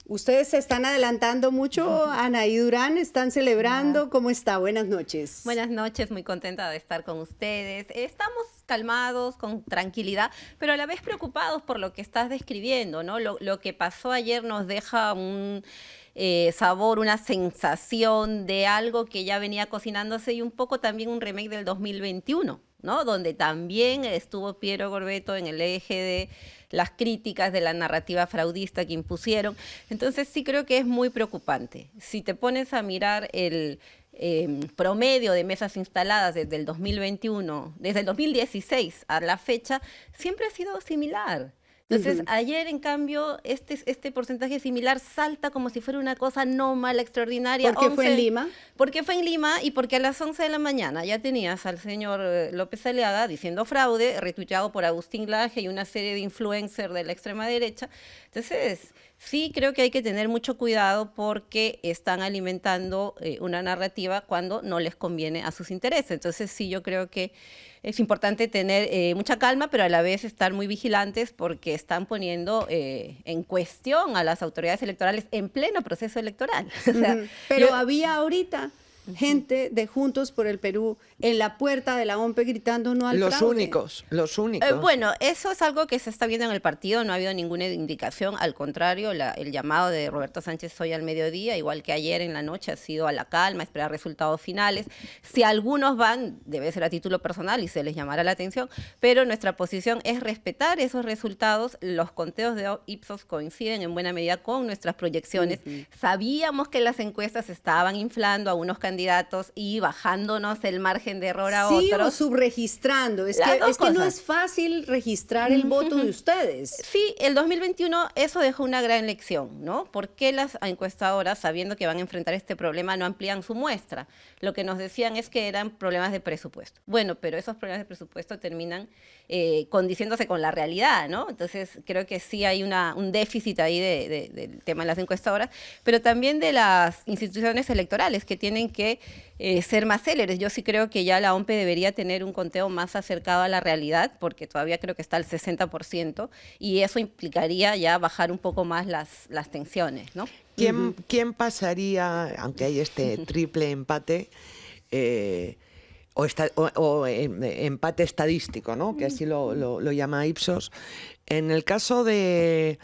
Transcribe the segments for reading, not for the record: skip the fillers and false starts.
Ustedes se están adelantando mucho, Ana y Durán, están celebrando. ¿Cómo está? Buenas noches. Buenas noches, muy contenta de estar con ustedes. Estamos calmados, con tranquilidad, pero a la vez preocupados por lo que estás describiendo, ¿no? Lo que pasó ayer nos deja un sabor, una sensación de algo que ya venía cocinándose y un poco también un remake del 2021. ¿No? Donde también estuvo Piero Gorbetto en el eje de las críticas de la narrativa fraudista que impusieron. Entonces sí creo que es muy preocupante. Si te pones a mirar el promedio de mesas instaladas desde el 2021, desde el 2016 a la fecha, siempre ha sido similar. Entonces, ayer, en cambio, este porcentaje similar salta como si fuera una cosa normal, extraordinaria. ¿Por qué fue en Lima? Porque fue en Lima y porque a las 11 de la mañana ya tenías al señor López Aliaga diciendo fraude, retuiteado por Agustín Laje y una serie de influencers de la extrema derecha. Entonces, sí creo que hay que tener mucho cuidado porque están alimentando una narrativa cuando no les conviene a sus intereses. Entonces, sí, yo creo que es importante tener mucha calma, pero a la vez estar muy vigilantes porque están poniendo en cuestión a las autoridades electorales en pleno proceso electoral. O sea, pero había ahorita gente de Juntos por el Perú en la puerta de la OMPE gritando no al fraude. Los únicos. Bueno, eso es algo que se está viendo en el partido, no ha habido ninguna indicación, al contrario, el llamado de Roberto Sánchez hoy al mediodía, igual que ayer en la noche, ha sido a la calma, esperar resultados finales. Si algunos van, debe ser a título personal y se les llamará la atención, pero nuestra posición es respetar esos resultados. Los conteos de Ipsos coinciden en buena medida con nuestras proyecciones. Sabíamos que las encuestas estaban inflando a unos candidatos y bajándonos el margen de error a otros. Sí, o subregistrando. Es que no es fácil registrar el voto de ustedes. Sí, el 2021 eso dejó una gran lección, ¿no? ¿Por qué las encuestadoras, sabiendo que van a enfrentar este problema, no amplían su muestra? Lo que nos decían es que eran problemas de presupuesto. Bueno, pero esos problemas de presupuesto terminan condiciéndose con la realidad, ¿no? Entonces, creo que sí hay un déficit ahí del tema de las encuestadoras, pero también de las instituciones electorales que tienen que ser más céleres. Yo sí creo que ya la OMPE debería tener un conteo más acercado a la realidad, porque todavía creo que está al 60%, y eso implicaría ya bajar un poco más las tensiones, ¿no? ¿Quién pasaría, aunque hay este triple empate, o empate estadístico, ¿no? Que así lo llama Ipsos? En el caso de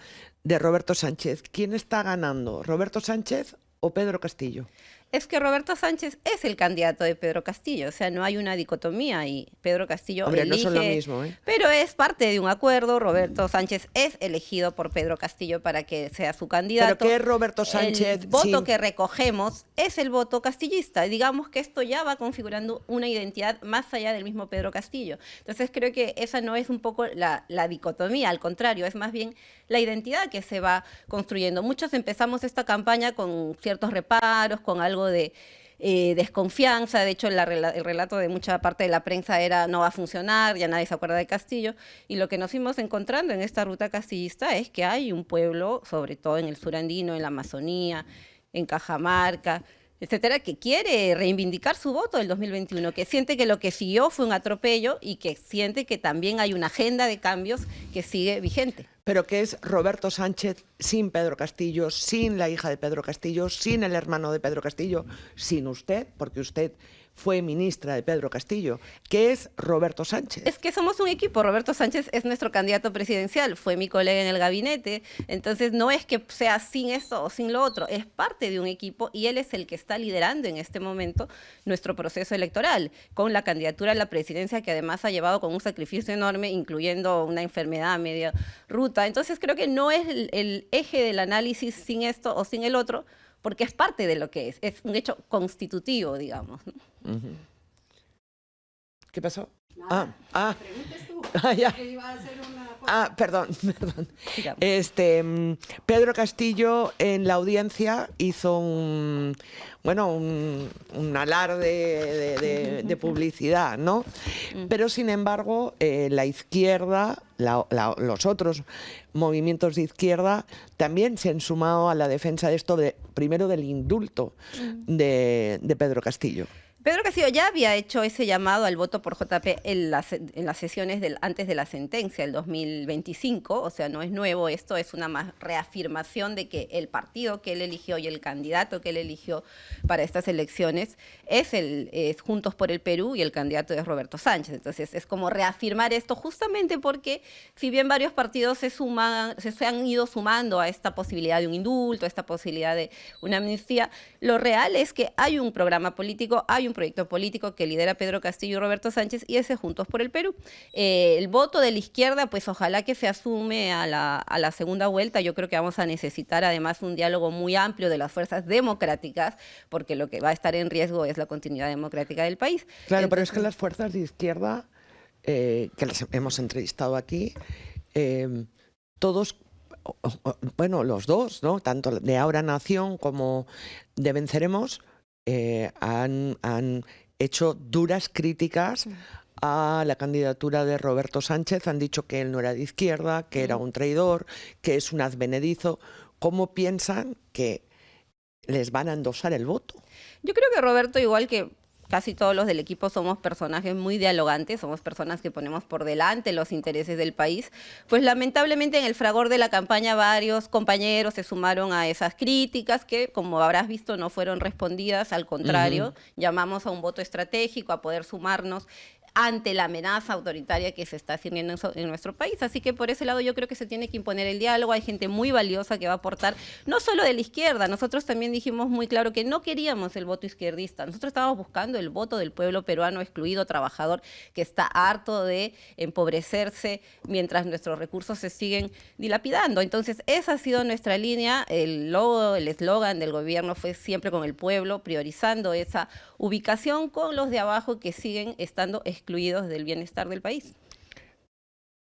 Roberto Sánchez, ¿quién está ganando? ¿Roberto Sánchez o Pedro Castillo? Es que Roberto Sánchez es el candidato de Pedro Castillo, o sea, no hay una dicotomía y Pedro Castillo elige, no son lo mismo, pero es parte de un acuerdo. Roberto Sánchez es elegido por Pedro Castillo para que sea su candidato. ¿Pero qué es Roberto Sánchez? El voto que recogemos es el voto castillista. Digamos que esto ya va configurando una identidad más allá del mismo Pedro Castillo. Entonces creo que esa no es un poco la dicotomía, al contrario, es más bien la identidad que se va construyendo. Muchos empezamos esta campaña con ciertos reparos, con algo de desconfianza. De hecho, el relato de mucha parte de la prensa era no va a funcionar, ya nadie se acuerda de Castillo, y lo que nos fuimos encontrando en esta ruta castillista es que hay un pueblo, sobre todo en el sur andino, en la Amazonía, en Cajamarca, etcétera, que quiere reivindicar su voto del 2021, que siente que lo que siguió fue un atropello y que siente que también hay una agenda de cambios que sigue vigente. Pero que es Roberto Sánchez sin Pedro Castillo, sin la hija de Pedro Castillo, sin el hermano de Pedro Castillo, sin usted, porque usted fue ministra de Pedro Castillo. ¿Qué es Roberto Sánchez? Es que somos un equipo. Roberto Sánchez es nuestro candidato presidencial, fue mi colega en el gabinete, entonces no es que sea sin esto o sin lo otro, es parte de un equipo y él es el que está liderando en este momento nuestro proceso electoral, con la candidatura a la presidencia que además ha llevado con un sacrificio enorme, incluyendo una enfermedad a media ruta. Entonces creo que no es el eje del análisis sin esto o sin el otro, porque es parte de lo que es un hecho constitutivo, digamos, ¿no? ¿Qué pasó? Preguntes tú. Ya. Que iba a hacer una... Perdón. Pedro Castillo en la audiencia hizo un alarde de publicidad, ¿no? Pero sin embargo, la izquierda, los otros movimientos de izquierda también se han sumado a la defensa de esto, primero del indulto de Pedro Castillo. Pedro Castillo ya había hecho ese llamado al voto por JP en las sesiones antes de la sentencia, el 2025, o sea, no es nuevo esto, es una más reafirmación de que el partido que él eligió y el candidato que él eligió para estas elecciones es Juntos por el Perú y el candidato es Roberto Sánchez. Entonces es como reafirmar esto justamente porque si bien varios partidos se han ido sumando a esta posibilidad de un indulto, a esta posibilidad de una amnistía, lo real es que hay un programa político, hay un proyecto político que lidera Pedro Castillo y Roberto Sánchez y ese Juntos por el Perú. El voto de la izquierda, pues ojalá que se asume a la segunda vuelta. Yo creo que vamos a necesitar además un diálogo muy amplio de las fuerzas democráticas, porque lo que va a estar en riesgo es la continuidad democrática del país. Claro, pero es que las fuerzas de izquierda, que las hemos entrevistado aquí, todos, bueno, los dos, ¿no? Tanto de Ahora Nación como de Venceremos, han hecho duras críticas a la candidatura de Roberto Sánchez. Han dicho que él no era de izquierda, que era un traidor, que es un advenedizo. ¿Cómo piensan que les van a endosar el voto? Yo creo que Roberto, igual que casi todos los del equipo, somos personajes muy dialogantes, somos personas que ponemos por delante los intereses del país. Pues lamentablemente en el fragor de la campaña varios compañeros se sumaron a esas críticas que, como habrás visto, no fueron respondidas, al contrario, llamamos a un voto estratégico, a poder sumarnos ante la amenaza autoritaria que se está haciendo en nuestro país. Así que por ese lado yo creo que se tiene que imponer el diálogo. Hay gente muy valiosa que va a aportar, no solo de la izquierda. Nosotros también dijimos muy claro que no queríamos el voto izquierdista. Nosotros estábamos buscando el voto del pueblo peruano excluido, trabajador, que está harto de empobrecerse mientras nuestros recursos se siguen dilapidando. Entonces esa ha sido nuestra línea. El logo, el eslogan del gobierno fue siempre con el pueblo, priorizando esa ubicación con los de abajo que siguen estando excluidos del bienestar del país.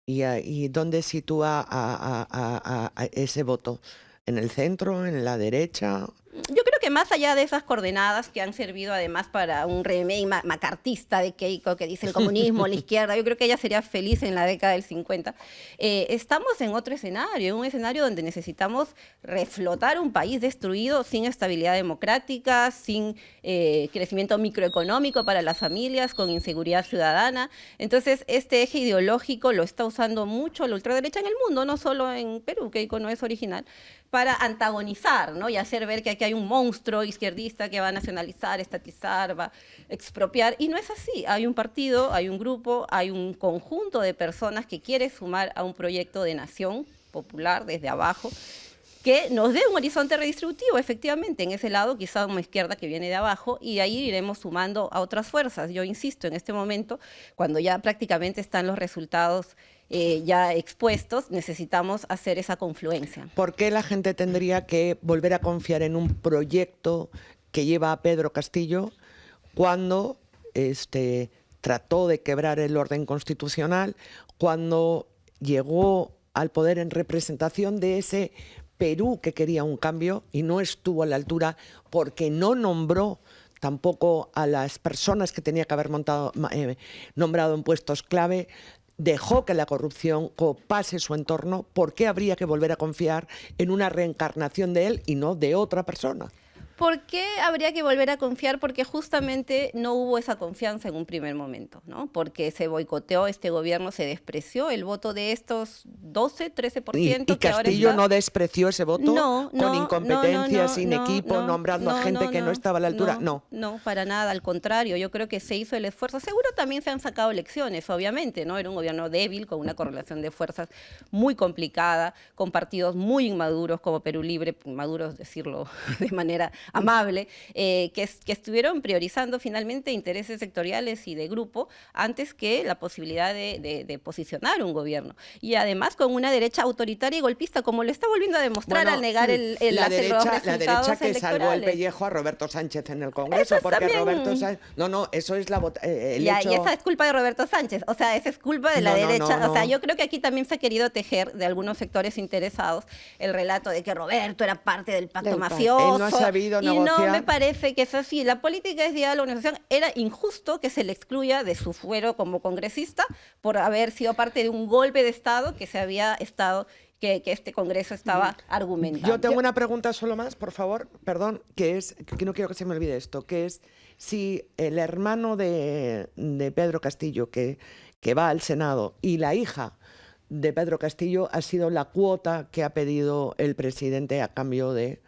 ¿Y dónde sitúa a ese voto? ¿En el centro? ¿En la derecha? Yo creo que más allá de esas coordenadas que han servido además para un remake macartista de Keiko que dice el comunismo, la izquierda, yo creo que ella sería feliz en la década del 50. Estamos en otro escenario, en un escenario donde necesitamos reflotar un país destruido sin estabilidad democrática, sin crecimiento microeconómico para las familias, con inseguridad ciudadana. Entonces, este eje ideológico lo está usando mucho la ultraderecha en el mundo, no solo en Perú, Keiko no es original, para antagonizar, ¿no? Y hacer ver que aquí hay un monstruo izquierdista que va a nacionalizar, estatizar, va a expropiar. Y no es así. Hay un partido, hay un grupo, hay un conjunto de personas que quiere sumar a un proyecto de nación popular desde abajo, que nos dé un horizonte redistributivo, efectivamente, en ese lado, quizá una izquierda que viene de abajo, y ahí iremos sumando a otras fuerzas. Yo insisto, en este momento, cuando ya prácticamente están los resultados ya expuestos, necesitamos hacer esa confluencia. ¿Por qué la gente tendría que volver a confiar en un proyecto que lleva a Pedro Castillo cuando trató de quebrar el orden constitucional, cuando llegó al poder en representación de ese Perú que quería un cambio y no estuvo a la altura porque no nombró tampoco a las personas que tenía que haber nombrado en puestos clave? Dejó que la corrupción copase su entorno. ¿Por qué habría que volver a confiar en una reencarnación de él y no de otra persona? ¿Por qué habría que volver a confiar? Porque justamente no hubo esa confianza en un primer momento, ¿no? Porque se boicoteó este gobierno, se despreció el voto de estos 12, 13%. ¿Y Castillo no despreció ese voto con incompetencia, sin equipo, nombrando a gente que no estaba a la altura? No, para nada, al contrario. Yo creo que se hizo el esfuerzo. Seguro también se han sacado lecciones, obviamente, ¿no? Era un gobierno débil, con una correlación de fuerzas muy complicada, con partidos muy inmaduros como Perú Libre, inmaduros decirlo de manera amable, que estuvieron priorizando finalmente intereses sectoriales y de grupo antes que la posibilidad de posicionar un gobierno. Y además con una derecha autoritaria y golpista, como lo está volviendo a demostrar al negar la derecha que salvó el pellejo a Roberto Sánchez en el Congreso, porque también, Roberto Sánchez... No, eso es el hecho... Y esa es culpa de Roberto Sánchez, o sea, esa es culpa de la derecha. O sea, yo creo que aquí también se ha querido tejer de algunos sectores interesados el relato de que Roberto era parte del pacto mafioso. Él no ha sabido y negociar. No me parece que es así. La política es diálogo, negociación. Era injusto que se le excluya de su fuero como congresista por haber sido parte de un golpe de Estado que se había estado que este Congreso estaba argumentando. Yo tengo una pregunta solo más, por favor, perdón, que no quiero que se me olvide esto, que es si el hermano de Pedro Castillo, que va al Senado, y la hija de Pedro Castillo ha sido la cuota que ha pedido el presidente a cambio de,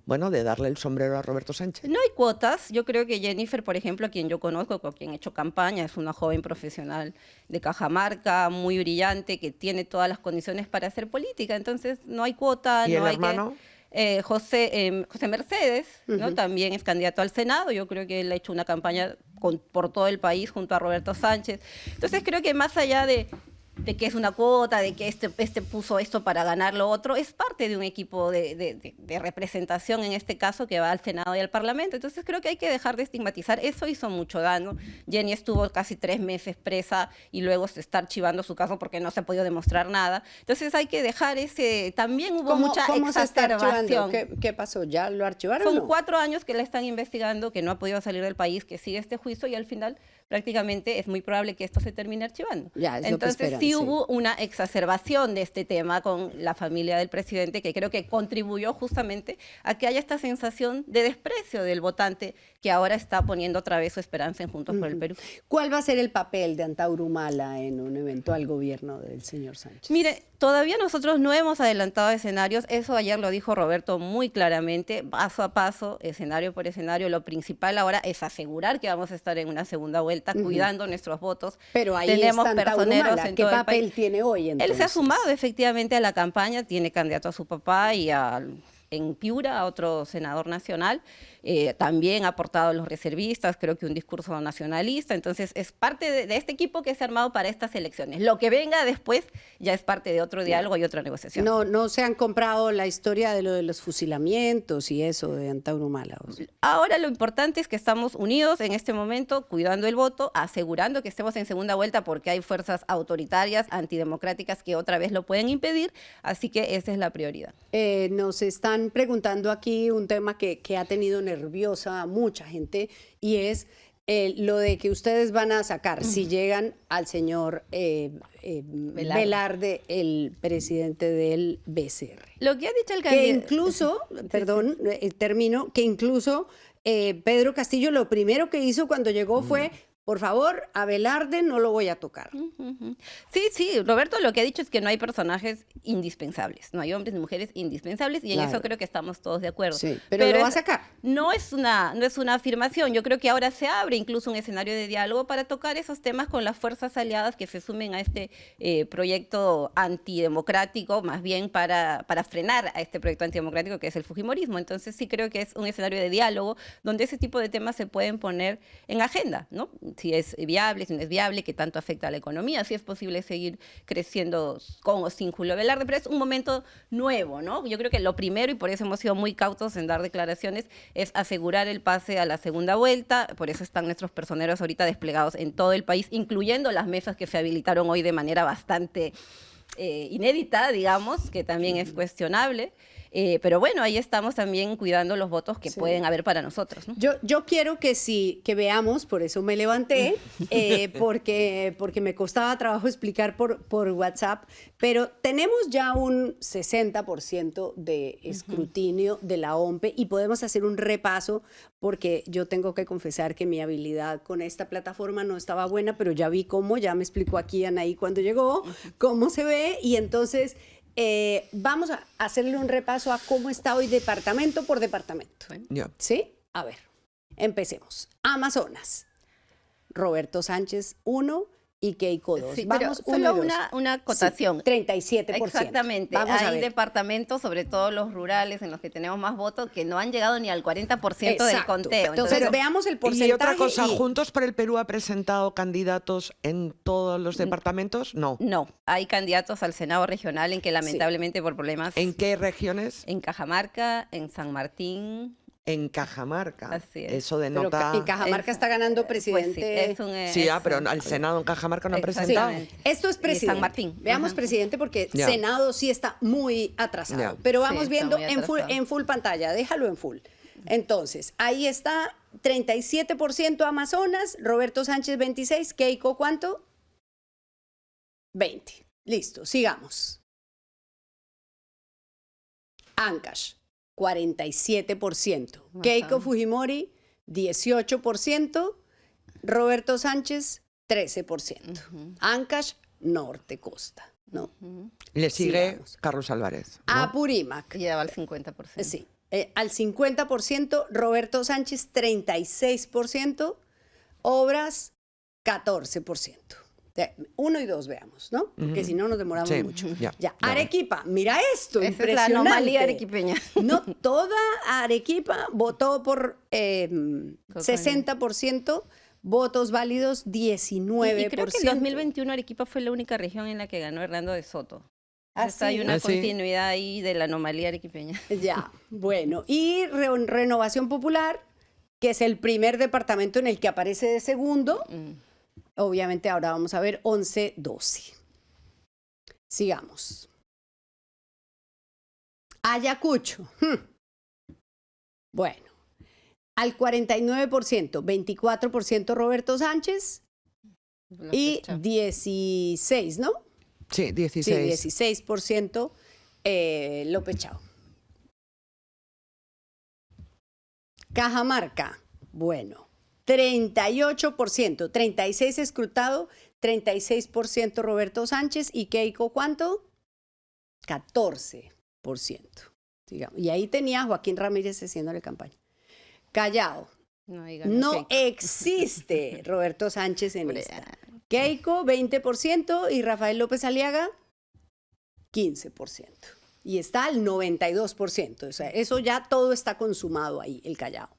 bueno, de darle el sombrero a Roberto Sánchez. No hay cuotas. Yo creo que Jennifer, por ejemplo, a quien yo conozco, con quien he hecho campaña, es una joven profesional de Cajamarca, muy brillante, que tiene todas las condiciones para hacer política. Entonces, no hay cuota. ¿Y no el hay hermano? José Mercedes, ¿no? También es candidato al Senado. Yo creo que él ha hecho una campaña por todo el país junto a Roberto Sánchez. Entonces, creo que más allá de que es una cuota, de que este puso esto para ganar lo otro, es parte de un equipo de representación, en este caso, que va al Senado y al Parlamento. Entonces creo que hay que dejar de estigmatizar. Eso hizo mucho daño. Jenny estuvo casi 3 meses presa y luego se está archivando su caso porque no se ha podido demostrar nada. Entonces hay que dejar ese... También hubo mucha ¿Cómo se está archivando? exacerbación. ¿Qué pasó? ¿Ya lo archivaron o Son no? 4 años que la están investigando, que no ha podido salir del país, que sigue este juicio y al final prácticamente es muy probable que esto se termine archivando. Ya, es lo que Entonces esperan, sí sí. hubo una exacerbación de este tema con la familia del presidente, que creo que contribuyó justamente a que haya esta sensación de desprecio del votante que ahora está poniendo otra vez su esperanza en Juntos por el Perú. ¿Cuál va a ser el papel de Antauro Humala en un eventual gobierno del señor Sánchez? Mire, todavía nosotros no hemos adelantado escenarios, eso ayer lo dijo Roberto muy claramente, paso a paso, escenario por escenario. Lo principal ahora es asegurar que vamos a estar en una segunda vuelta, cuidando nuestros votos. Pero ahí tenemos está Antauro personeros Humala. en ¿Qué todo el papel país. tiene hoy entonces? Él se ha sumado efectivamente a la campaña, tiene candidato a su papá y en Piura a otro senador nacional. También ha aportado a los reservistas, creo que un discurso nacionalista. Entonces es parte de este equipo que se ha armado para estas elecciones. Lo que venga después ya es parte de otro diálogo y otra negociación. No se han comprado la historia de lo de los fusilamientos y eso de Antauro Humala. O sea. Ahora lo importante es que estamos unidos en este momento, cuidando el voto, asegurando que estemos en segunda vuelta, porque hay fuerzas autoritarias, antidemocráticas, que otra vez lo pueden impedir. Así que esa es la prioridad. Nos están preguntando aquí un tema que ha tenido nerviosa a mucha gente, y es lo de que ustedes van a sacar, si llegan al señor Velarde, el presidente del BCR. Lo que ha dicho el Que candidato... incluso, perdón, termino, que incluso Pedro Castillo lo primero que hizo cuando llegó fue: por favor, a Velarde no lo voy a tocar. Sí, Roberto lo que ha dicho es que no hay personajes indispensables, no hay hombres ni mujeres indispensables, y en Claro. eso creo que estamos todos de acuerdo. Sí, pero lo va a es- sacar. No es una afirmación. Yo creo que ahora se abre incluso un escenario de diálogo para tocar esos temas con las fuerzas aliadas que se sumen a este proyecto antidemocrático, más bien para frenar a este proyecto antidemocrático que es el fujimorismo. Entonces sí creo que es un escenario de diálogo donde ese tipo de temas se pueden poner en agenda, ¿no? Si es viable, si no es viable, qué tanto afecta a la economía, si es posible seguir creciendo con o sin Julio Velarde, pero es un momento nuevo, ¿no? Yo creo que lo primero, y por eso hemos sido muy cautos en dar declaraciones, es asegurar el pase a la segunda vuelta. Por eso están nuestros personeros ahorita desplegados en todo el país, incluyendo las mesas que se habilitaron hoy de manera bastante inédita, digamos, que también es cuestionable. Pero bueno, ahí estamos también cuidando los votos que pueden haber para nosotros, ¿no? Yo quiero que veamos, por eso me levanté, porque me costaba trabajo explicar por WhatsApp, pero tenemos ya un 60% de escrutinio de la OMPE y podemos hacer un repaso, porque yo tengo que confesar que mi habilidad con esta plataforma no estaba buena, pero ya vi cómo, ya me explicó aquí Anaí cuando llegó, cómo se ve, y entonces... vamos a hacerle un repaso a cómo está hoy departamento por departamento. Ya. ¿Sí? A ver, empecemos. Amazonas, Roberto Sánchez 1 y Keiko 2. Sí, pero Vamos, solo 1 y 2. una acotación. Sí, 37%. Exactamente. Vamos a Hay ver. departamentos, sobre todo los rurales, en los que tenemos más votos, que no han llegado ni al 40% del Exacto. conteo. Entonces, veamos el porcentaje. Y otra cosa, y- ¿Juntos por el Perú ha presentado candidatos en todos los departamentos? No. No, hay candidatos al Senado regional en que lamentablemente por problemas ¿En qué regiones? en Cajamarca, en San Martín. En Cajamarca. Así es. Eso Pero denota... en Cajamarca está ganando presidente. Pues sí, es un, Sí, es pero un- al Senado en Cajamarca no ha Sí, presentado. Exactamente. esto es Y presidente. San Martín. Veamos Ajá. presidente, porque Ya. Senado sí está muy atrasado. Ya. Pero Sí, vamos está viendo muy en atrasado. full pantalla, déjalo en full. Entonces, ahí está 37% Amazonas, Roberto Sánchez 26, Keiko ¿cuánto? 20. Listo, sigamos. Ancash, 47%. Keiko Fujimori, 18%. Roberto Sánchez, 13%. Ancash, norte, costa, ¿no? Le sigue Sigamos. Carlos Álvarez, ¿no? Apurímac. Llegaba al 50%. Sí. Al 50%, Roberto Sánchez, 36%. Obras, 14%. 1 y 2 veamos, ¿no? Porque si no nos demoramos Sí, mucho. ya, Ya. vale. Arequipa, mira esto, Esa es la impresionante. anomalía arequipeña. No, toda Arequipa votó por 60%, votos válidos 19%. Y creo que en 2021 Arequipa fue la única región en la que ganó Hernando de Soto. ¿Ah, Entonces, hay sí? una ¿Ah, sí? continuidad ahí de la anomalía arequipeña. Ya, bueno. Y Renovación Popular, que es el primer departamento en el que aparece de segundo. Obviamente ahora vamos a ver 11-12. Sigamos. Ayacucho. Bueno, al 49%, 24% Roberto Sánchez y 16, ¿no? Sí, Sí, 16. 16% López Chao. Cajamarca, bueno, 38%, 36 escrutado, 36% Roberto Sánchez y Keiko, ¿cuánto? 14%. Digamos. Y ahí tenía a Joaquín Ramírez haciéndole campaña. Callao, No, ahí ganó no Keiko. existe Roberto Sánchez en esta. Keiko, 20% y Rafael López Aliaga, 15%. Y está al 92%. O sea, eso ya todo está consumado ahí, el Callao.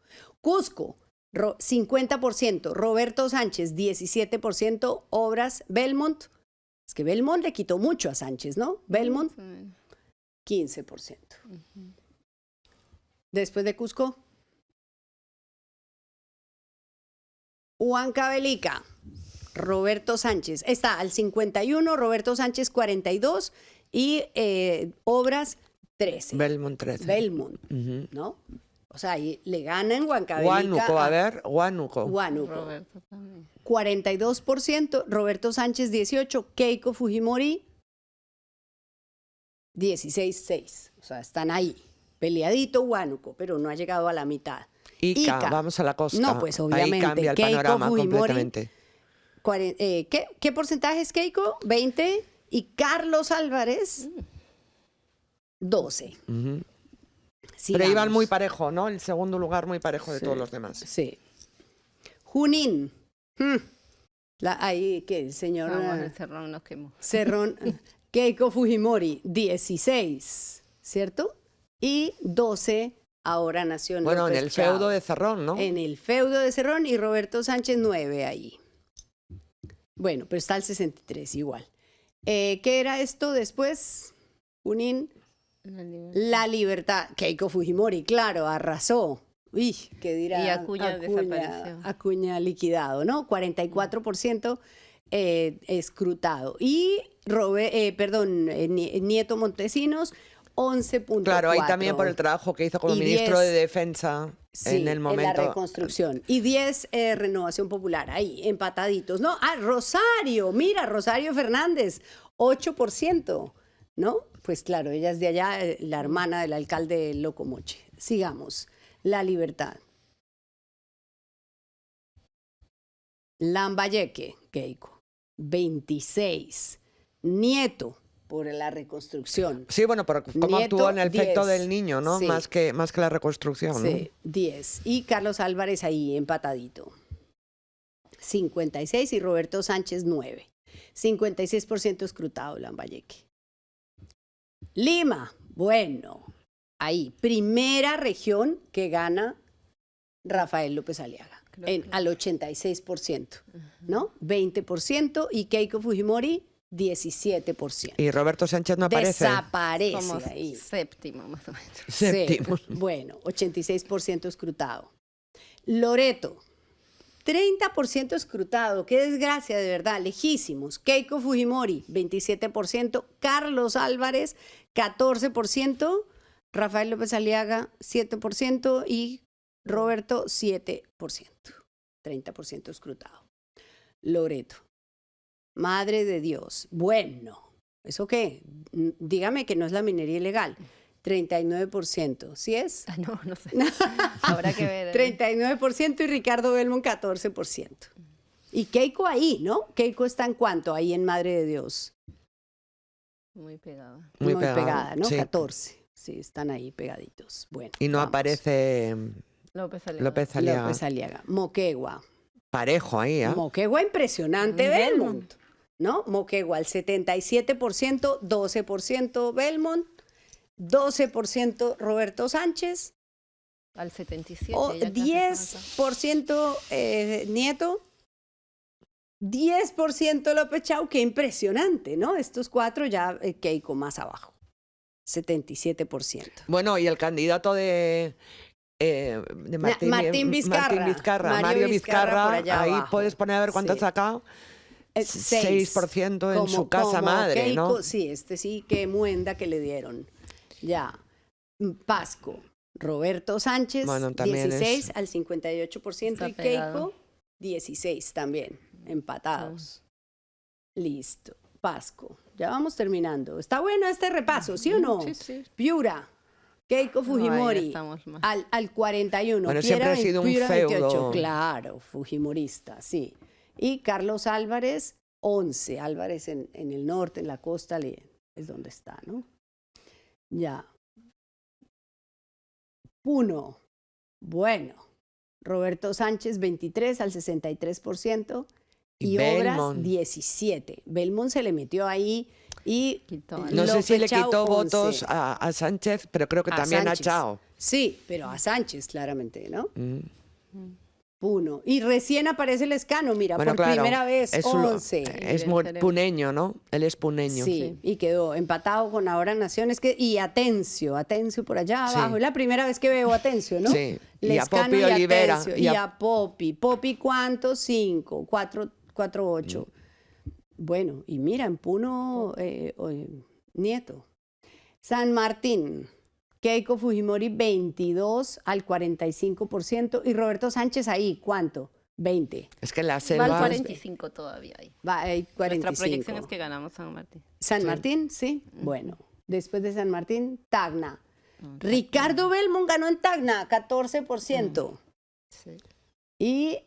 Cusco, 50%. Roberto Sánchez, 17%. Obras, Belmont. Es que Belmont le quitó mucho a Sánchez, ¿no? Belmont, 15%. Después de Cusco, Huancavelica, Roberto Sánchez. Está al 51%, Roberto Sánchez 42% y Obras 13%. Belmont 13. Belmont, Ujú. ¿no? O sea, ahí le gana en Huancavelica. Huánuco, a ver, Huánuco. Huánuco. Roberto también. 42%, Roberto Sánchez 18%, Keiko Fujimori 16,6%. O sea, están ahí. Peleadito Huánuco, pero no ha llegado a la mitad. Ica, vamos a la costa. No, pues obviamente. Ahí cambia el Keiko panorama Fujimori, completamente. ¿Qué porcentaje es Keiko? 20%. Y Carlos Álvarez, 12%. Ujú. Sigamos. Pero iban muy parejo, ¿no? El segundo lugar muy parejo de Sí, todos los demás. Sí. Junín. Ahí que el señor Vamos, el Cerrón nos quemó. Cerrón. Keiko Fujimori, 16%, ¿cierto? Y 12% ahora Nación Bueno, en López el Chao. feudo de Cerrón, ¿no? En el feudo de Cerrón y Roberto Sánchez 9% ahí. Bueno, pero está el 63% igual. ¿Qué era esto después? Junín. La Libertad. Keiko Fujimori, claro, arrasó. Uy, ¿qué dirá? Y Acuña desapareció. Acuña liquidado, ¿no? 44% escrutado. Y Nieto Montesinos, 11,4%. Claro, ahí también por el trabajo que hizo como Y ministro 10, de Defensa sí, en el momento. En la reconstrucción. Y 10, Renovación Popular, ahí, empataditos. No, Rosario, mira, Rosario Fernández, 8%, ¿no? Pues claro, ella es de allá, la hermana del alcalde Locomoche. Sigamos. La Libertad. Lambayeque, Keiko, 26%. Nieto, por la reconstrucción. Sí, bueno, pero cómo Nieto, actuó en el efecto 10. del niño, ¿no? Sí. Más que la reconstrucción, ¿no? Sí, 10. Y Carlos Álvarez ahí empatadito. 56 y Roberto Sánchez 9. 56% escrutado Lambayeque. Lima, bueno, ahí, primera región que gana Rafael López Aliaga, al 86%, ¿no? 20% y Keiko Fujimori 17%. Y Roberto Sánchez no aparece. Desaparece Somos ahí. séptimo, más o menos. Séptimo. Sí, bueno, 86% escrutado. Loreto, 30% escrutado. Qué desgracia, de verdad, lejísimos. Keiko Fujimori, 27%. Carlos Álvarez, 14%. Rafael López Aliaga, 7%. Y Roberto, 7%. 30% escrutado. Loreto. Madre de Dios. Bueno, ¿eso qué? Dígame que no es la minería ilegal. 39%. ¿Sí es? Ah, no, no sé. Habrá que ver. 39% y Ricardo Belmont 14%. Y Keiko ahí, ¿no? Keiko está en cuánto ahí en Madre de Dios. Muy pegado. Muy Muy pegado, pegada, ¿no? sí. 14. Sí, están ahí pegaditos. Bueno. Y no vamos. aparece López Aliaga. López Aliaga. López Aliaga. Moquegua. Parejo ahí, ¿eh? Moquegua impresionante, Y Belmont. ¿No? Moquegua al 77%, 12% Belmont, 12% Roberto Sánchez, Al 77. o ya casi estamos acá. 10% Nieto, 10% López Chau. Qué impresionante, ¿no? Estos cuatro ya Keiko más abajo, 77%. Bueno, y el candidato de Martín Vizcarra. Mario Vizcarra, por allá ahí abajo. puedes poner a ver cuánto Sí. ha sacado. 6% en Como- su casa como madre, Keiko, ¿no? Sí, sí, qué muenda que le dieron. Ya. Pasco. Roberto Sánchez, Bueno, también 16 al 58% Está y pegado. Keiko, 16 también, empatados. Listo. Pasco. Ya vamos terminando. Está bueno este repaso, ¿sí o no? Sí, sí. Piura. Keiko Ahí Fujimori estamos más. al 41. Bueno, siempre ha sido un Piura, feudo. Claro, fujimorista, sí. Y Carlos Álvarez, 11. Álvarez en el norte, en la costa, es donde está, ¿no? Ya. Puno. Bueno. Roberto Sánchez, 23 al 63%. Y Y Obras, Belmont. 17. Belmont se le metió ahí y Quitó. No sé si López le Chau, quitó 11. votos a Sánchez, pero creo que A también Sánchez. a Chao. Sí, pero a Sánchez, claramente, ¿no? Mm. Puno. Y recién aparece el Escano, mira, Bueno, por claro, primera vez, es 11. muy Excelente. puneño, ¿no? Él es puneño. Sí, y quedó empatado con Ahora Naciones y Atencio por allá Sí. abajo. Es la primera vez que veo a Atencio, ¿no? Sí, y a Lescano Poppy Olivera, Atencio, y y a- a Poppy. Poppy, ¿cuánto? 5, 4, 8. Bueno, y mira, en Puno, Nieto. San Martín. Keiko Fujimori, 22 al 45%. Y Roberto Sánchez ahí, ¿cuánto? 20. Es que la Va al selva... 45 todavía ahí. Va, hay 45. Nuestra proyección es que ganamos San Martín. San Martín, sí. Bueno, después de San Martín, Tacna. Ricardo Belmont ganó en Tacna, 14%. Sí. Y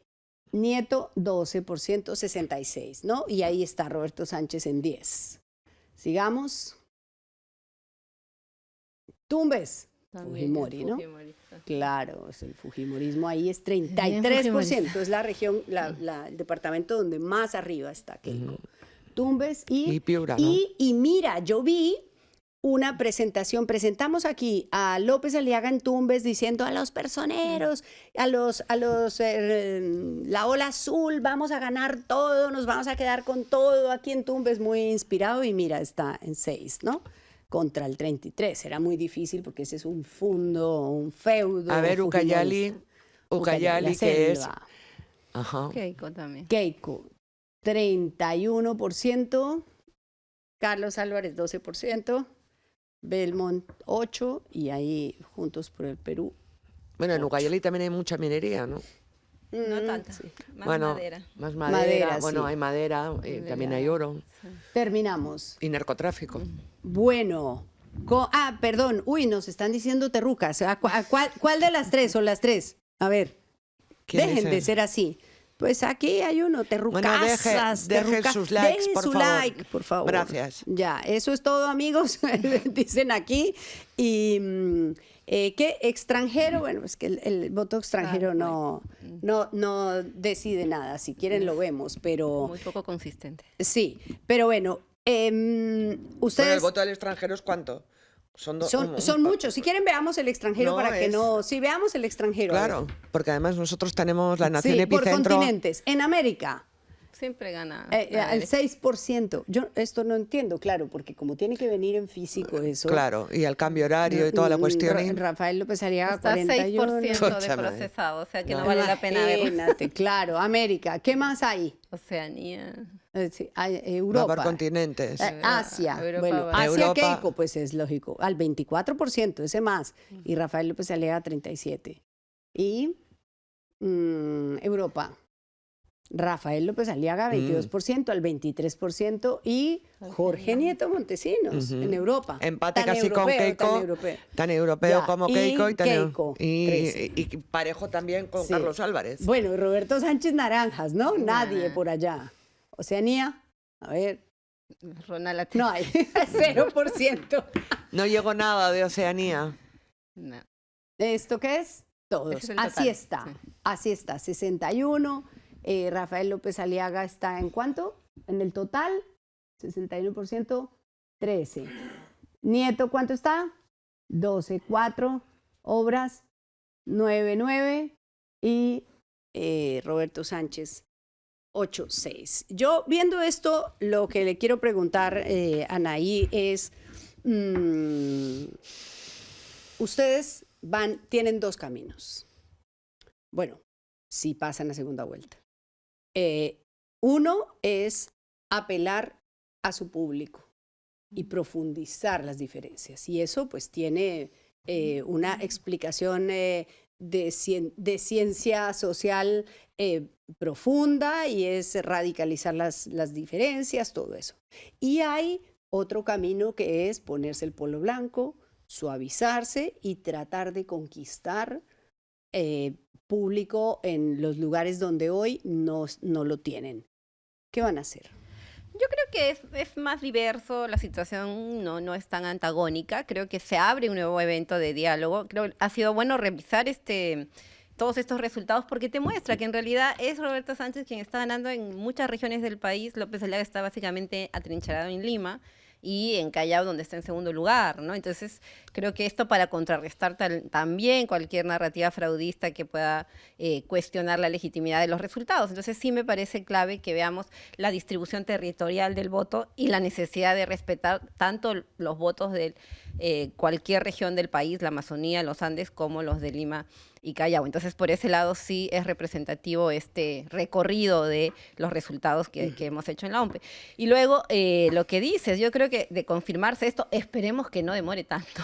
Nieto, 12%, 66%, ¿no? Y ahí está Roberto Sánchez en 10. Sigamos. Tumbes. También Fujimori, ¿no? fujimorista. Claro, es el fujimorismo ahí es Bien 33%. fujimorista. Es la región, el departamento donde más arriba está Keiko. Tumbes Y Piura, ¿no? y mira, yo vi una presentamos aquí a López Aliaga en Tumbes diciendo a los personeros, a los la ola azul, vamos a ganar todo, nos vamos a quedar con todo aquí en Tumbes, muy inspirado y mira, está en 6, ¿no? Contra el 33, era muy difícil porque ese es un feudo. A ver, Ucayali, Ucayali, la que es... selva. Ajá. Keiko también. Keiko, 31%, Carlos Álvarez, 12%, Belmont, 8%, y ahí Juntos por el Perú. Bueno, en Ucayali también hay mucha minería, ¿no? No tanta. Sí. Más bueno, madera. más madera. Madera, Bueno, sí. hay madera, también hay oro. Terminamos. Y narcotráfico. Bueno, perdón, nos están diciendo terrucas. ¿Cuál de las tres o las tres? A ver, ¿Quién dejen dice? de ser así. Pues aquí hay uno, terrucasas. deje sus likes, Dejen por su favor. like, por favor. Gracias. Ya, eso es todo, amigos, dicen aquí. Y ¿qué? Extranjero, bueno, es que el voto extranjero no decide nada. Si quieren lo vemos, pero Muy poco consistente. sí. Pero bueno, Bueno, ustedes ¿el voto del extranjero es cuánto? Son son muchos. Si quieren, veamos el extranjero No, para que es- no. Sí, veamos el extranjero. a ver. Claro, porque además nosotros tenemos la nación Sí, por epicentro. continentes. En América, Siempre gana. al 6%. Yo esto no entiendo, claro, porque como tiene que venir en físico eso. Claro, y el cambio horario y toda la cuestión. y- Rafael López Aliaga, Está 41. 6% de Pucha madre. procesado, o sea que no No. vale la pena verlo. Imagínate, claro. América. ¿Qué más hay? Oceanía. Sí, hay, Va Europa. por continentes. Asia. Europa Bueno, va. Asia Europa. Keiko, pues es lógico. Al 24%, ese más. Y Rafael López Aliaga, 37%. Y Europa. Rafael López Aliaga 22% al 23% y Jorge Nieto Montesinos en Europa. Empate Tan casi con europeo, Keiko, tan europeo Ya, como y Keiko y, Keiko, 13. y parejo también con Sí. Carlos Álvarez. Bueno, y Roberto Sánchez Naranjas, ¿no? Nadie por allá. Oceanía, a ver, Ronald no hay, 0%. No llegó nada de Oceanía. No. ¿Esto qué es? Todos. Ese es el Así total, está, sí. así está, 61. Rafael López Aliaga está ¿en cuánto? En el total, 61%, 13. Nieto, ¿cuánto está? 12, 4. Obras, 9, 9. Y Roberto Sánchez, 8, 6. Yo viendo esto, lo que le quiero preguntar a Anaí es, ustedes tienen dos caminos. Bueno, si pasan a segunda vuelta. Uno es apelar a su público y profundizar las diferencias. Y eso pues tiene una explicación de ciencia social profunda y es radicalizar las diferencias, todo eso. Y hay otro camino que es ponerse el polo blanco, suavizarse y tratar de conquistar público en los lugares donde hoy no lo tienen. ¿Qué van a hacer? Yo creo que es más diverso, la situación no es tan antagónica, creo que se abre un nuevo evento de diálogo, creo que ha sido bueno revisar todos estos resultados porque te muestra que en realidad es Roberto Sánchez quien está ganando en muchas regiones del país. López Aliaga está básicamente atrincherado en Lima y en Callao, donde está en segundo lugar, ¿no? Entonces, creo que esto para contrarrestar también cualquier narrativa fraudista que pueda cuestionar la legitimidad de los resultados. Entonces, sí me parece clave que veamos la distribución territorial del voto y la necesidad de respetar tanto los votos de cualquier región del país, la Amazonía, los Andes, como los de Lima y Callao. Entonces, por ese lado sí es representativo este recorrido de los resultados que hemos hecho en la OMPE. Y luego, lo que dices, yo creo que de confirmarse esto, esperemos que no demore tanto.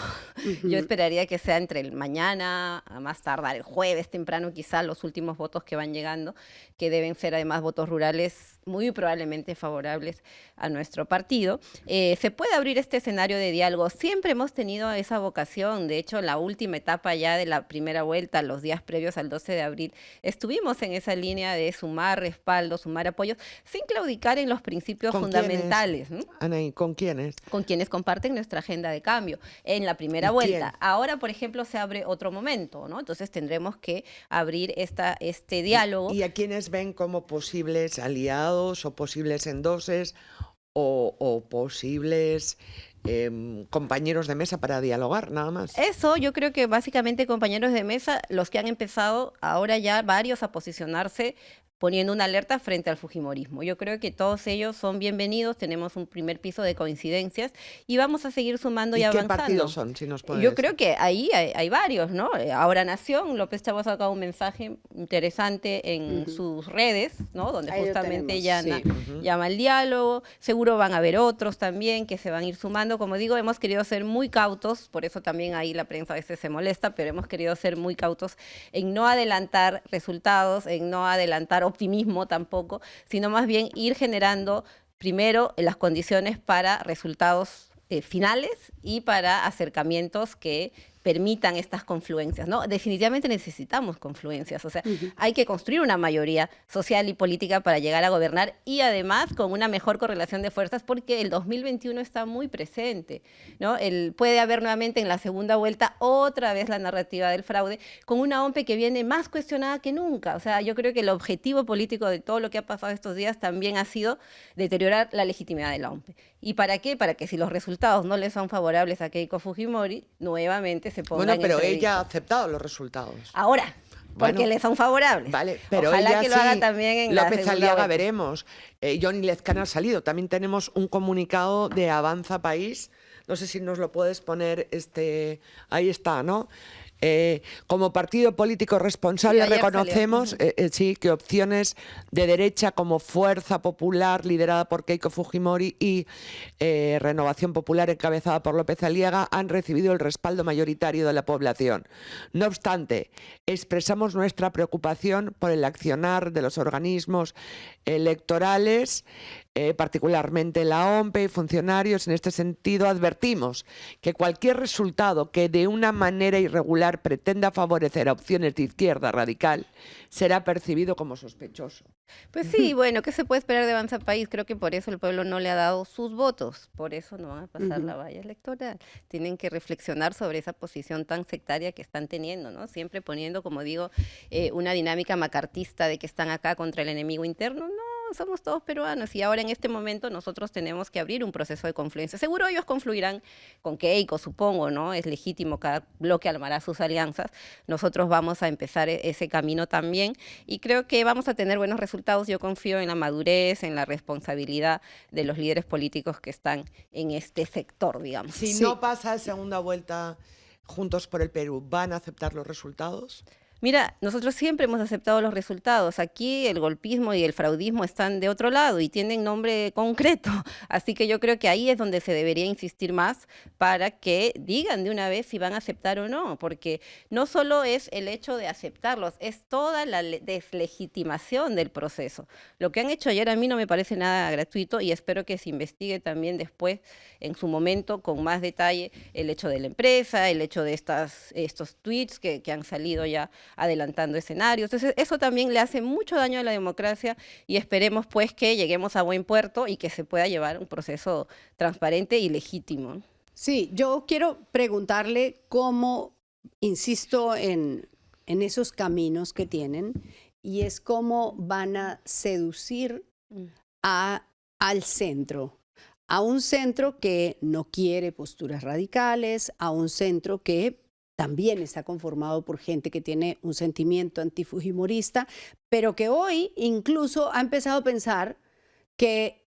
Yo esperaría que sea entre el mañana, a más tardar el jueves temprano, quizá los últimos votos que van llegando, que deben ser además votos rurales muy probablemente favorables a nuestro partido. Se puede abrir este escenario de diálogo. Siempre hemos tenido esa vocación. De hecho, la última etapa ya de la primera vuelta, los días previos al 12 de abril, estuvimos en esa línea de sumar respaldo, sumar apoyos, sin claudicar en los principios fundamentales. Anaí, ¿con quiénes? Con quienes comparten nuestra agenda de cambio. En la primera vuelta. ¿Quién? Ahora, por ejemplo, se abre otro momento, ¿no? Entonces tendremos que abrir este diálogo. ¿Y a quiénes ven como posibles aliados o posibles endoses o posibles compañeros de mesa para dialogar, nada más? Eso, yo creo que básicamente compañeros de mesa, los que han empezado ahora ya varios a posicionarse poniendo una alerta frente al fujimorismo. Yo creo que todos ellos son bienvenidos, tenemos un primer piso de coincidencias y vamos a seguir sumando y avanzando. ¿Qué partidos son, si nos puedes Yo decir? creo que ahí hay varios, ¿no? Ahora Nación, López Chavo ha sacado un mensaje interesante en sus redes, ¿no? Donde Ahí lo justamente tenemos, llama al diálogo. Seguro van a haber otros también que se van a ir sumando. Como digo, hemos querido ser muy cautos, por eso también ahí la prensa a veces se molesta, pero hemos querido ser muy cautos en no adelantar resultados, en no adelantar optimismo tampoco, sino más bien ir generando primero las condiciones para resultados finales y para acercamientos que permitan estas confluencias, ¿no? Definitivamente necesitamos confluencias, o sea, hay que construir una mayoría social y política para llegar a gobernar y además con una mejor correlación de fuerzas porque el 2021 está muy presente, ¿no? Puede haber nuevamente en la segunda vuelta otra vez la narrativa del fraude con una OMPE que viene más cuestionada que nunca, o sea, yo creo que el objetivo político de todo lo que ha pasado estos días también ha sido deteriorar la legitimidad de la OMPE. ¿Y para qué? Para que si los resultados no le son favorables a Keiko Fujimori, nuevamente se pongan Bueno, pero en entredicho. ella ha aceptado los resultados. Ahora, porque Bueno, le son favorables. Vale, pero ojalá ella que lo sí, haga también en la López segunda Aliaga vuelta. veremos. Johnny Lezcano ha salido. También tenemos un comunicado de Avanza País. No sé si nos lo puedes poner, ahí está, ¿no? Como partido político responsable Sí, ayer reconocemos sí, que opciones de derecha como Fuerza Popular, liderada por Keiko Fujimori, y Renovación Popular, encabezada por López Aliaga, han recibido el respaldo mayoritario de la población. No obstante, expresamos nuestra preocupación por el accionar de los organismos electorales, particularmente la OMPE y funcionarios. En este sentido, advertimos que cualquier resultado que de una manera irregular pretenda favorecer a opciones de izquierda radical será percibido como sospechoso. Pues sí, bueno, ¿qué se puede esperar de Avanza País? Creo que por eso el pueblo no le ha dado sus votos, por eso no van a pasar la valla electoral. Tienen que reflexionar sobre esa posición tan sectaria que están teniendo, ¿no? Siempre poniendo, como digo, una dinámica macartista de que están acá contra el enemigo interno. No, somos todos peruanos y ahora en este momento nosotros tenemos que abrir un proceso de confluencia. Seguro ellos confluirán con Keiko, supongo, ¿no? Es legítimo, cada bloque armará sus alianzas. Nosotros vamos a empezar ese camino también y creo que vamos a tener buenos resultados. Yo confío en la madurez, en la responsabilidad de los líderes políticos que están en este sector, digamos. Si no pasa segunda vuelta Juntos por el Perú, ¿van a aceptar los resultados? Mira, nosotros siempre hemos aceptado los resultados. Aquí el golpismo y el fraudismo están de otro lado y tienen nombre concreto. Así que yo creo que ahí es donde se debería insistir más para que digan de una vez si van a aceptar o no, porque no solo es el hecho de aceptarlos, es toda la deslegitimación del proceso. Lo que han hecho ayer a mí no me parece nada gratuito y espero que se investigue también después, en su momento, con más detalle, el hecho de la empresa, el hecho de estos tweets que han salido ya adelantando escenarios. Entonces, eso también le hace mucho daño a la democracia y esperemos pues que lleguemos a buen puerto y que se pueda llevar un proceso transparente y legítimo. Sí, yo quiero preguntarle cómo, insisto en esos caminos que tienen, y es cómo van a seducir al centro, a un centro que no quiere posturas radicales, a un centro que también está conformado por gente que tiene un sentimiento antifujimorista, pero que hoy incluso ha empezado a pensar que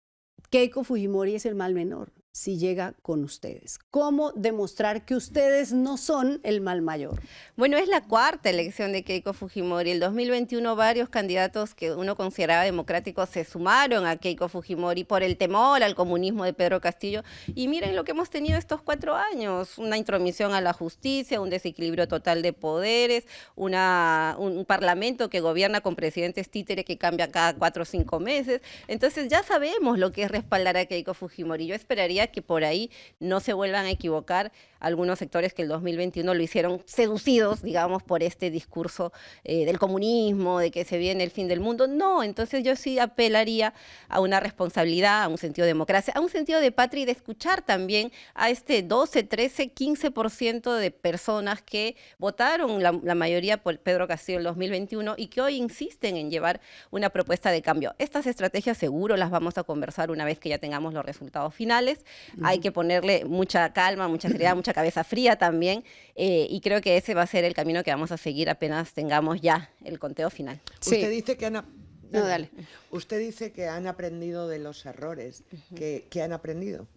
Keiko Fujimori es el mal menor si llega con ustedes. ¿Cómo demostrar que ustedes no son el mal mayor? Bueno, es la cuarta elección de Keiko Fujimori. El 2021 varios candidatos que uno consideraba democráticos se sumaron a Keiko Fujimori por el temor al comunismo de Pedro Castillo. Y miren lo que hemos tenido estos 4 años. Una intromisión a la justicia, un desequilibrio total de poderes, un parlamento que gobierna con presidentes títere que cambian cada 4 o 5 meses. Entonces ya sabemos lo que es respaldar a Keiko Fujimori. Yo esperaría que por ahí no se vuelvan a equivocar algunos sectores que el 2021 lo hicieron seducidos, digamos, por este discurso del comunismo, de que se viene el fin del mundo. No, entonces yo sí apelaría a una responsabilidad, a un sentido de democracia, a un sentido de patria y de escuchar también a este 12, 13, 15% de personas que votaron la mayoría por Pedro Castillo en el 2021 y que hoy insisten en llevar una propuesta de cambio. Estas estrategias seguro las vamos a conversar una vez que ya tengamos los resultados finales. Hay que ponerle mucha calma, mucha seriedad, mucha cabeza fría también, y creo que ese va a ser el camino que vamos a seguir apenas tengamos ya el conteo final. Sí. Usted dice que dale. Usted dice que han aprendido de los errores. ¿Qué han aprendido?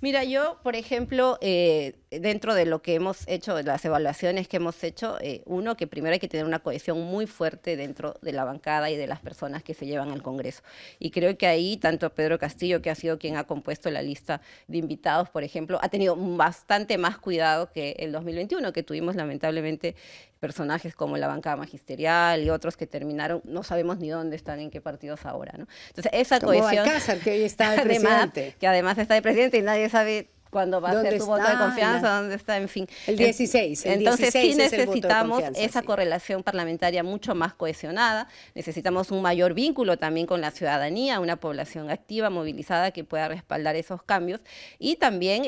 Mira, yo, por ejemplo, dentro de lo que hemos hecho, de las evaluaciones que hemos hecho, uno, que primero hay que tener una cohesión muy fuerte dentro de la bancada y de las personas que se llevan al Congreso. Y creo que ahí, tanto Pedro Castillo, que ha sido quien ha compuesto la lista de invitados, por ejemplo, ha tenido bastante más cuidado que el 2021, que tuvimos lamentablemente personajes como la bancada magisterial y otros que terminaron, no sabemos ni dónde están, en qué partidos ahora, ¿no? Entonces, esa Como cohesión... Balcázar, que hoy está de presidente. Que además está de presidente y nadie sabe cuándo va a ser tu voto de confianza, dónde está, en fin. El 16. Entonces 16 sí es el voto de necesitamos confianza, esa sí. correlación parlamentaria mucho más cohesionada, necesitamos un mayor vínculo también con la ciudadanía, una población activa, movilizada, que pueda respaldar esos cambios y también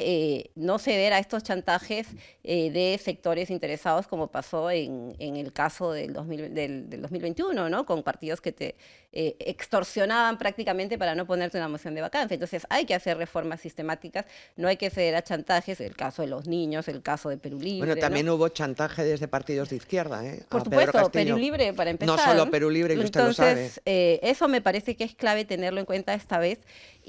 no ceder a estos chantajes de sectores interesados como pasó en el caso del 2021, ¿no? Con partidos que te extorsionaban prácticamente para no ponerte una moción de vacancia. Entonces hay que hacer reformas sistemáticas, no hay que ceder a chantajes, el caso de los niños, el caso de Perú Libre. Bueno, también ¿no? hubo chantaje desde partidos de izquierda, Por a supuesto, Pedro Castillo. Perú Libre para empezar. No solo Perú Libre, que usted lo sabe. Entonces, eso me parece que es clave tenerlo en cuenta esta vez.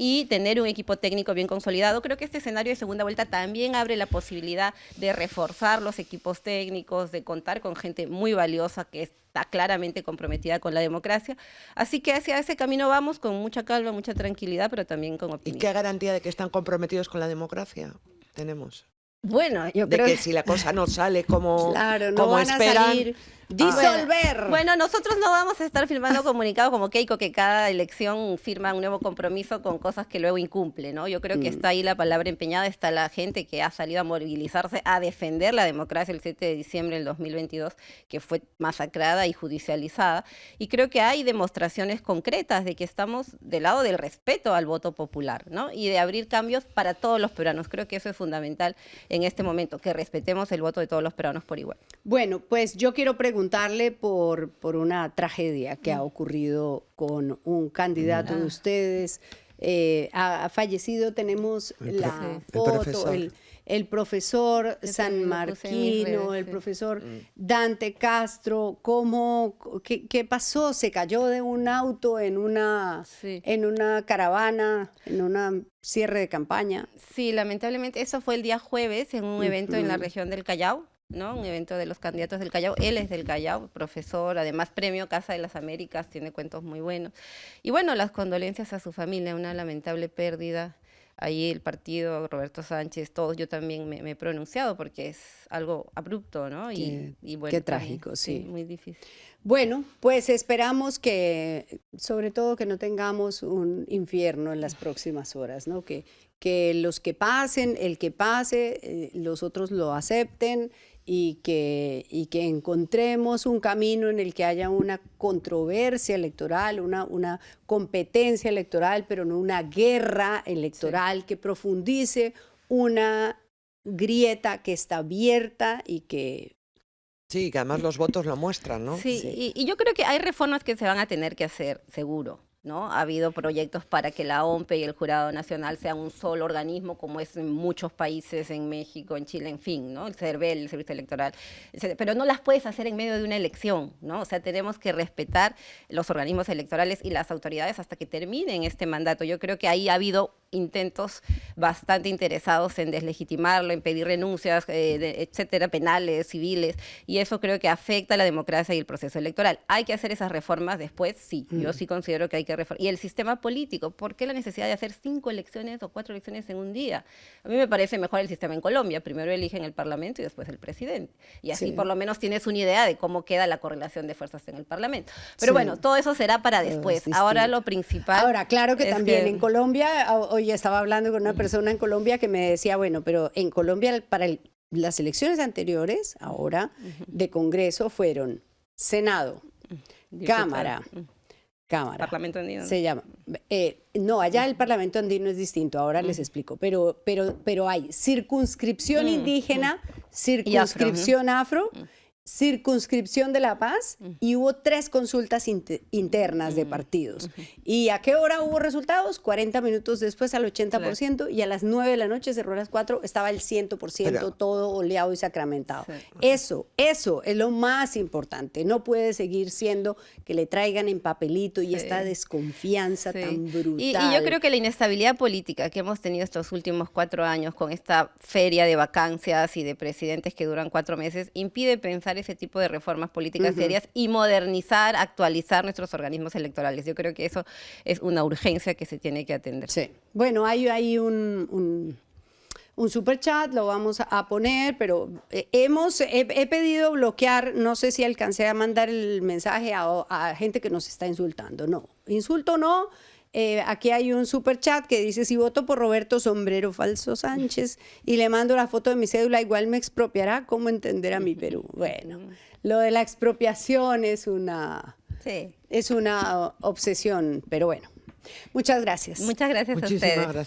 y tener un equipo técnico bien consolidado. Creo que este escenario de segunda vuelta también abre la posibilidad de reforzar los equipos técnicos, de contar con gente muy valiosa que está claramente comprometida con la democracia. Así que hacia ese camino vamos con mucha calma, mucha tranquilidad, pero también con ¿Y optimismo. qué garantía de que están comprometidos con la democracia tenemos? Bueno, yo De creo que si la cosa no sale como, claro, no como van a esperan... salir disolver. Bueno, nosotros no vamos a estar firmando comunicados como Keiko, que cada elección firma un nuevo compromiso con cosas que luego incumple, ¿no? Yo creo que está ahí la palabra empeñada, está la gente que ha salido a movilizarse, a defender la democracia el 7 de diciembre del 2022, que fue masacrada y judicializada. Y creo que hay demostraciones concretas de que estamos del lado del respeto al voto popular, ¿no? Y de abrir cambios para todos los peruanos. Creo que eso es fundamental en este momento, que respetemos el voto de todos los peruanos por igual. Bueno, pues yo quiero preguntarle por una tragedia que ha ocurrido con un candidato de ustedes. Ha fallecido, tenemos la foto, el profesor Yo San también lo puse en mis Marquino, redes, el sí. profesor Dante Castro. ¿Qué pasó? ¿Se cayó de un auto en una caravana, en un cierre de campaña? Sí, lamentablemente eso fue el día jueves en un evento en la región del Callao, ¿no? Un evento de los candidatos del Callao. Él es del Callao, profesor, además premio Casa de las Américas, tiene cuentos muy buenos. Y bueno, las condolencias a su familia, una lamentable pérdida. Ahí el partido, Roberto Sánchez, todos, yo también me he pronunciado porque es algo abrupto, ¿no? Y bueno, qué trágico, sí. Muy difícil. Bueno, pues esperamos que, sobre todo, que no tengamos un infierno en las próximas horas, ¿no? Que los que pasen, el que pase, los otros lo acepten y que encontremos un camino en el que haya una controversia electoral, una competencia electoral, pero no una guerra electoral que profundice una grieta que está abierta y que... Sí, que además los votos lo muestran, ¿no? Sí, Sí. y yo creo que hay reformas que se van a tener que hacer, seguro, ¿no? Ha habido proyectos para que la OMPE y el Jurado Nacional sean un solo organismo, como es en muchos países, en México, en Chile, en fin, ¿no? El CERVEL, el Servicio Electoral, etc. Pero no las puedes hacer en medio de una elección, ¿no? O sea, tenemos que respetar los organismos electorales y las autoridades hasta que terminen este mandato. Yo creo que ahí ha habido intentos bastante interesados en deslegitimarlo, en pedir renuncias, etcétera, penales, civiles, y eso creo que afecta a la democracia y el proceso electoral. ¿Hay que hacer esas reformas después? Sí, yo sí considero que hay que reformar. Y el sistema político, ¿por qué la necesidad de hacer 5 elecciones o 4 elecciones en un día? A mí me parece mejor el sistema en Colombia, primero eligen el parlamento y después el presidente, y así por lo menos tienes una idea de cómo queda la correlación de fuerzas en el parlamento. Pero bueno, todo eso será para después. Ahora lo principal... Ahora, claro que también en Colombia, hoy estaba hablando con una persona en Colombia que me decía, bueno, pero en Colombia las elecciones anteriores, ahora, de Congreso fueron Senado, Cámara, Parlamento andino. se llama. No, allá el Parlamento andino es distinto, ahora les explico, pero hay circunscripción indígena, circunscripción afro, circunscripción de La Paz y hubo 3 consultas internas de partidos. ¿Y a qué hora hubo resultados? 40 minutos después al 80% y a las 9 de la noche, cerró a las 4, estaba el 100%, todo oleado y sacramentado. Sí. Eso es lo más importante. No puede seguir siendo que le traigan en papelito y esta desconfianza tan brutal. Y yo creo que la inestabilidad política que hemos tenido estos últimos 4 años con esta feria de vacancias y de presidentes que duran 4 meses impide pensar ese tipo de reformas políticas serias y modernizar, actualizar nuestros organismos electorales. Yo creo que eso es una urgencia que se tiene que atender. Sí. Bueno, hay un superchat, lo vamos a poner, pero he pedido bloquear, no sé si alcancé a mandar el mensaje a gente que nos está insultando. No, insulto no. Aquí hay un superchat que dice: si voto por Roberto Sombrero Falso Sánchez y le mando la foto de mi cédula, igual me expropiará. ¿Cómo entender a mi Perú? Bueno, lo de la expropiación es una obsesión, pero bueno. Muchas gracias. Muchas gracias a Muchísimas ustedes. gracias.